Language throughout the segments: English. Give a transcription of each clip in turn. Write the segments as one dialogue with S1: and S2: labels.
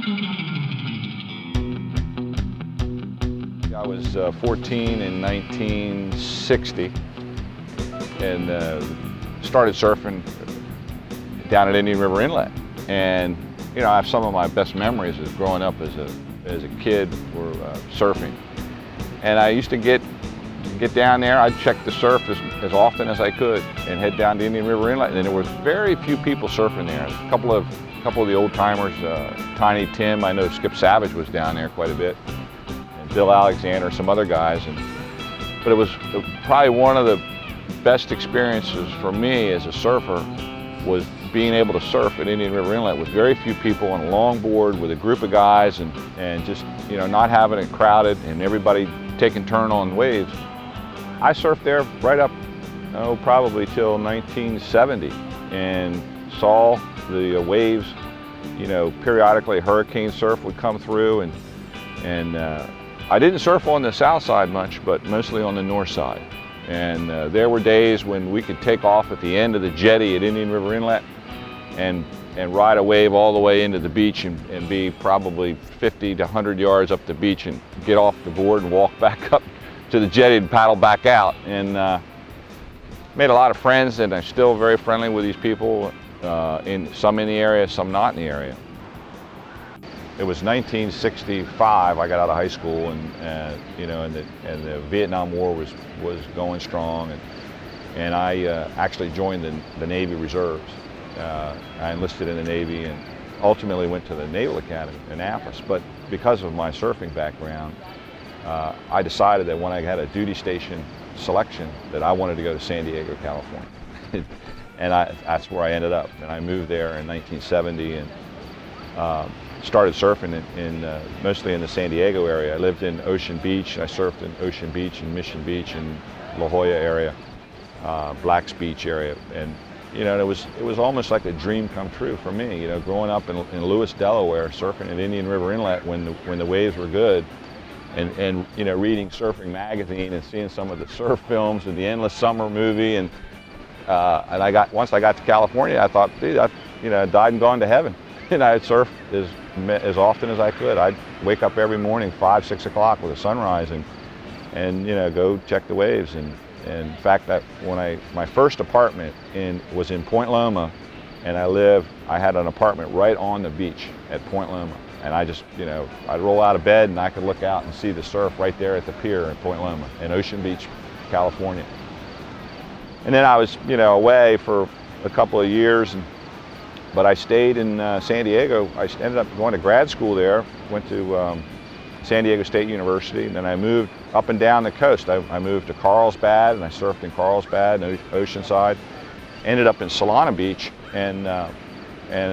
S1: I was 14 in 1960 and started surfing down at Indian River Inlet. And you know, I have some of my best memories of growing up as a kid were surfing. And I used to get down there. I'd check the surf as often as I could and head down to Indian River Inlet. And there was very few people surfing there. A couple of the old timers, Tiny Tim, I know Skip Savage was down there quite a bit, and Bill Alexander, some other guys. But it was probably one of the best experiences for me as a surfer was being able to surf at Indian River Inlet with very few people on a longboard with a group of guys and just, you know, not having it crowded and everybody taking turn on waves. I surfed there right up, probably till 1970 and saw the waves, you know, periodically hurricane surf would come through and I didn't surf on the south side much, but mostly on the north side. And there were days when we could take off at the end of the jetty at Indian River Inlet and ride a wave all the way into the beach and be probably 50 to 100 yards up the beach and get off the board and walk back up to the jetty and paddle back out. And made a lot of friends, and I'm still very friendly with these people, some in the area, some not in the area. It was 1965. I got out of high school, and you know, and the Vietnam War was going strong, and I actually joined the Navy Reserves. I enlisted in the Navy and ultimately went to the Naval Academy in Annapolis. But because of my surfing background, I decided that when I had a duty station selection that I wanted to go to San Diego, California, and that's where I ended up. And I moved there in 1970 and started surfing mostly in the San Diego area. I lived in Ocean Beach. I surfed in Ocean Beach and Mission Beach and La Jolla area, Black's Beach area, and you know, it was almost like a dream come true for me. You know, growing up in Lewis, Delaware, surfing at Indian River Inlet when the waves were good, and you know, reading Surfing Magazine and seeing some of the surf films and the Endless Summer movie, and once I got to California, I thought, dude, I died and gone to heaven. And I'd surf as often as I could. I'd wake up every morning 5, 6 o'clock with the sun rising and you know, go check the waves. And in fact, my first apartment was in Point Loma, and I had an apartment right on the beach at Point Loma. And I just, you know, I'd roll out of bed and I could look out and see the surf right there at the pier in Point Loma in Ocean Beach, California. And then I was, you know, away for a couple of years, but I stayed in San Diego. I ended up going to grad school there, went to San Diego State University, and then I moved up and down the coast. I moved to Carlsbad, and I surfed in Carlsbad and Oceanside. Ended up in Solana Beach and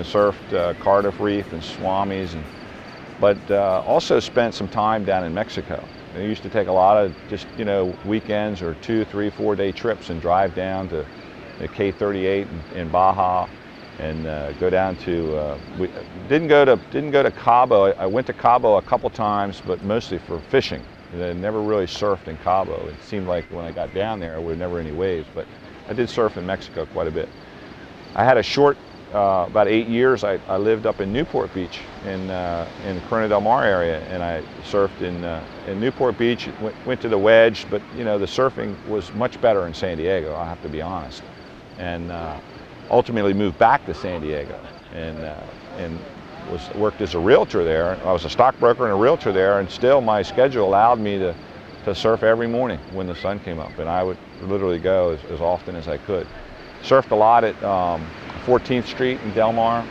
S1: surfed Cardiff Reef and Swamis, but also spent some time down in Mexico. I used to take a lot of just, you know, weekends or 2, 3, 4 day trips and drive down to the K38 in Baja. And go down to, we didn't go to Cabo. I went to Cabo a couple times, but mostly for fishing. I never really surfed in Cabo. It seemed like when I got down there, there were never any waves, but I did surf in Mexico quite a bit. I had a short, about 8 years, I lived up in Newport Beach in Corona del Mar area, and I surfed in Newport Beach, went to the wedge, but you know, the surfing was much better in San Diego, I have to be honest. And ultimately moved back to San Diego and worked as a realtor there. I was a stockbroker and a realtor there, and still my schedule allowed me to surf every morning when the sun came up, and I would literally go as often as I could. Surfed a lot at 14th Street in Del Mar,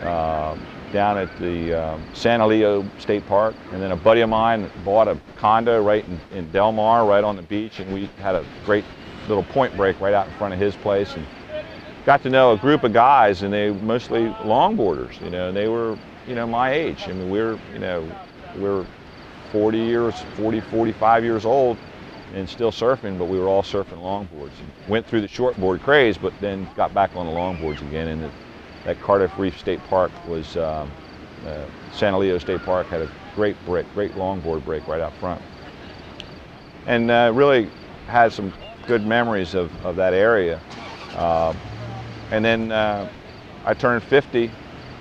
S1: down at the San Elio State Park, and then a buddy of mine bought a condo right in Del Mar, right on the beach, and we had a great little point break right out in front of his place, and got to know a group of guys, and they mostly longboarders, you know, and they were, you know, my age. I mean, we're 45 years old and still surfing, but we were all surfing longboards. And went through the shortboard craze, but then got back on the longboards again. And that Cardiff Reef State Park was, San Elio State Park had a great longboard break right out front. And really had some good memories of that area. And then I turned 50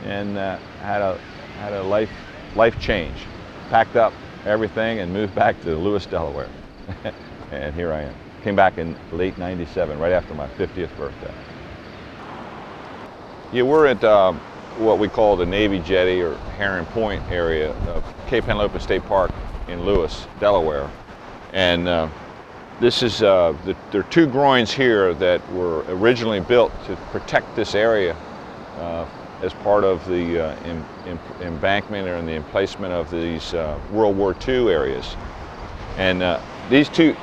S1: and had had a life change. Packed up everything and moved back to Lewis, Delaware. And here I am. Came back in late '97, right after my 50th birthday. Yeah, we're at what we call the Navy Jetty or Heron Point area of Cape Henlopen State Park in Lewis, Delaware. And this is, there are two groins here that were originally built to protect this area as part of the embankment and the emplacement of these World War II areas. And these two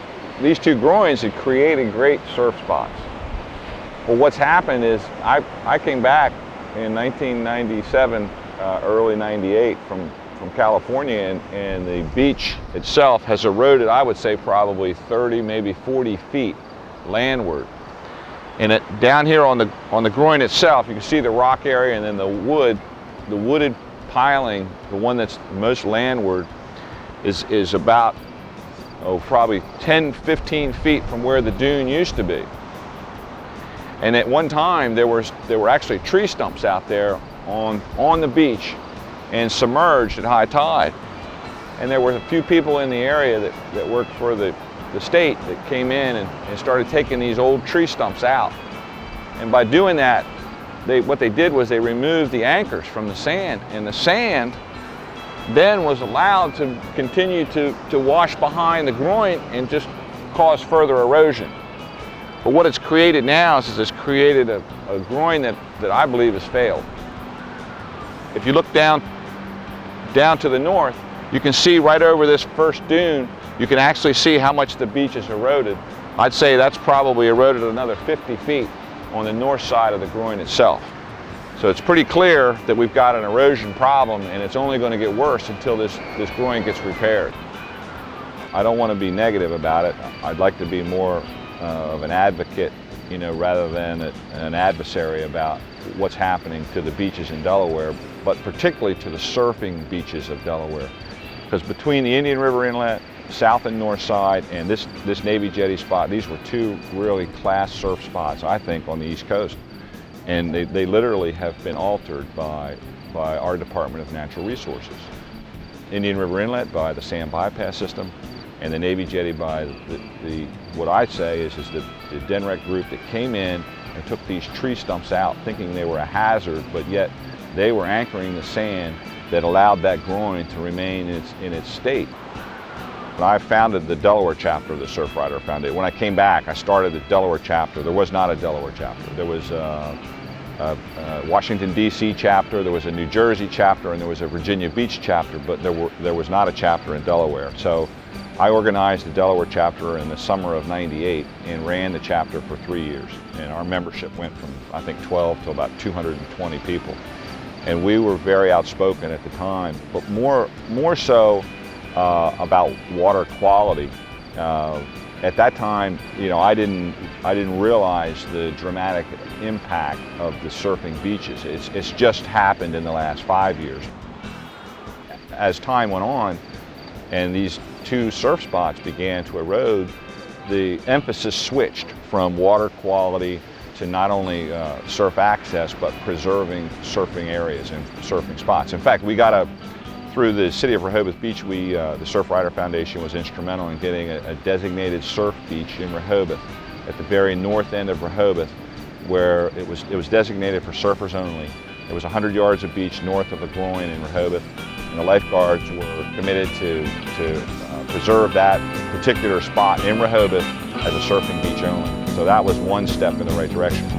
S1: groins had created great surf spots. Well, what's happened is I came back in 1997, early '98 from California, and the beach itself has eroded, I would say, probably 30, maybe 40 feet landward. And down here on the groin itself, you can see the rock area, and then the wooded piling, the one that's most landward, is about probably 10, 15 feet from where the dune used to be. And at one time, there were actually tree stumps out there on the beach and submerged at high tide. And there were a few people in the area that worked for the state that came in and started taking these old tree stumps out. And by doing that, what they did was they removed the anchors from the sand, and the sand then was allowed to continue to wash behind the groin and just cause further erosion. But what it's created now is it's created a groin that I believe has failed. If you look down to the north, you can see right over this first dune, you can actually see how much the beach has eroded. I'd say that's probably eroded another 50 feet on the north side of the groin itself. So it's pretty clear that we've got an erosion problem, and it's only going to get worse until this groin gets repaired. I don't want to be negative about it. I'd like to be more of an advocate, rather than an adversary about what's happening to the beaches in Delaware, but particularly to the surfing beaches of Delaware. Because between the Indian River Inlet, south and north side, and this Navy Jetty spot, these were two really class surf spots, I think, on the East Coast. And they literally have been altered by our Department of Natural Resources. Indian River Inlet by the sand bypass system, and the Navy Jetty by what I'd say is the DNREC group that came in and took these tree stumps out thinking they were a hazard, but yet they were anchoring the sand that allowed that groin to remain in its state. I founded the Delaware Chapter of the Surfrider Foundation. When I came back, I started the Delaware Chapter. There was not a Delaware Chapter. There was a Washington, D.C. chapter, there was a New Jersey chapter, and there was a Virginia Beach chapter, but there was not a chapter in Delaware. So I organized the Delaware chapter in the summer of '98 and ran the chapter for 3 years. And our membership went from, I think, 12 to about 220 people. And we were very outspoken at the time, but more so about water quality. At that time, I didn't realize the dramatic impact of the surfing beaches. It's just happened in the last 5 years. As time went on, and these two surf spots began to erode, the emphasis switched from water quality to not only surf access, but preserving surfing areas and surfing spots. In fact, through the city of Rehoboth Beach, the Surfrider Foundation was instrumental in getting a designated surf beach in Rehoboth, at the very north end of Rehoboth, where it was designated for surfers only. There was 100 yards of beach north of the groin in Rehoboth, and the lifeguards were committed to preserve that particular spot in Rehoboth as a surfing beach only. So that was one step in the right direction.